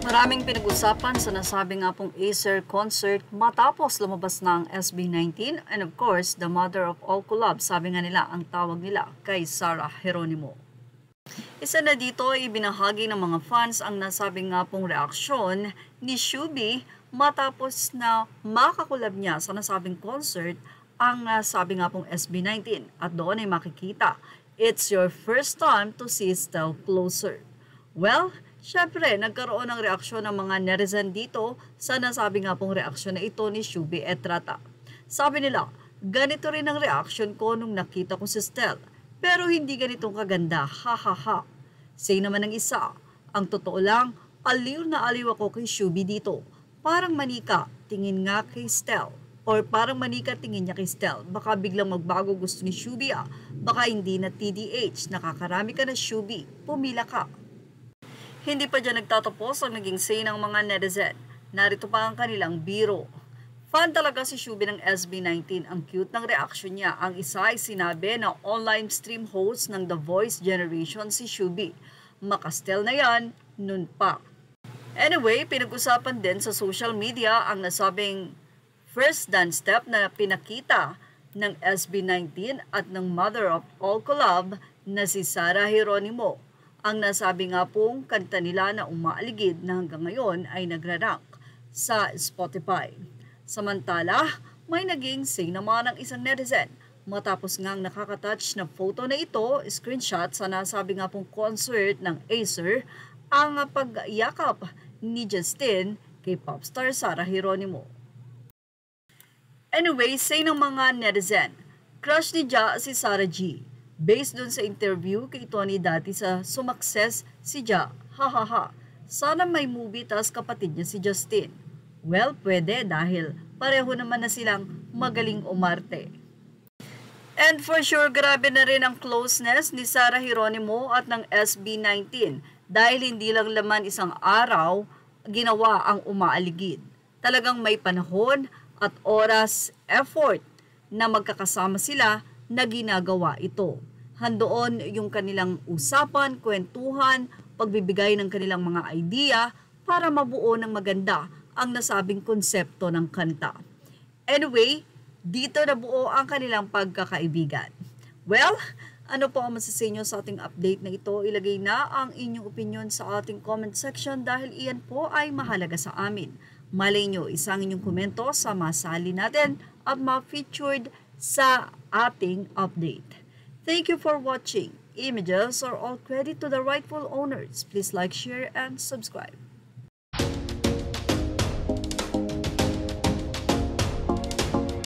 Maraming pinag-usapan sa nasabi nga pong Acer concert matapos lumabas na ang SB19 and of course, the mother of all collabs, sabi nga nila ang tawag nila kay Sarah Geronimo. Isa na dito ay ibinahagi ng mga fans ang nasabing nga pong reaksyon ni Shubi matapos na makakulab niya sa nasabing concert ang nasabi nga pong SB19 at doon ay makikita, "It's your first time to see Stell closer." Well, syempre, nagkaroon ng reaksyon ng mga netizen dito sa nasabi nga pong reaksyon na ito ni Shubi Etrata. Sabi nila, ganito rin ang reaksyon ko nung nakita ko si Stell, pero hindi ganitong kaganda, ha ha ha. Say naman ng isa, ang totoo lang, aliw na aliw ako kay Shubi dito. Parang manika, tingin nga kay Stell. Or parang manika tingin niya kay Stell. Baka biglang magbago gusto ni Shubi ah. Baka hindi na TDH, nakakarami ka na Shubi, pumila ka. Hindi pa dyan nagtatapos ang naging say ng mga netizen. Narito pa ang kanilang biro. Fan talaga si Shubi ng SB19. Ang cute ng reaction niya. Ang isa ay sinabi na online stream host ng The Voice Generation si Shubi. Makastel na yan, nun pa. Anyway, pinag-usapan din sa social media ang nasabing first dance step na pinakita ng SB19 at ng mother of all collab na si Sarah Geronimo. Ang nasabi nga pong kanta nila na umaaligid na hanggang ngayon ay nagra-rank sa Spotify. Samantala, may naging say naman ng isang netizen matapos ngang nakakatouch na photo na ito, screenshot sa nasabi nga pong concert ng Acer, ang pagyakap ni Justin kay popstar Sarah Geronimo. Anyway, say ng mga netizen, crush ni Ja si Sarah G. Based dun sa interview kay Tony dati sa Sumakses si Ja, hahaha, sana may movie tas kapatid niya si Justin. Well, pwede dahil pareho naman na silang magaling umarte. And for sure, grabe na rin ang closeness ni Sarah Geronimo at ng SB19 dahil hindi lang laman isang araw ginawa ang umaaligid. Talagang may panahon at oras, effort na magkakasama sila na ginagawa ito. Handoon yung kanilang usapan, kwentuhan, pagbibigay ng kanilang mga idea para mabuo ng maganda ang nasabing konsepto ng kanta. Anyway, dito nabuo ang kanilang pagkakaibigan. Well, ano po ang masasinyo sa ating update na ito? Ilagay na ang inyong opinion sa ating comment section dahil iyan po ay mahalaga sa amin. Malay nyo, isang inyong komento sa masali natin at ma-featured sa ating update. Thank you for watching. Images are all credit to the rightful owners. Please like, share, and subscribe.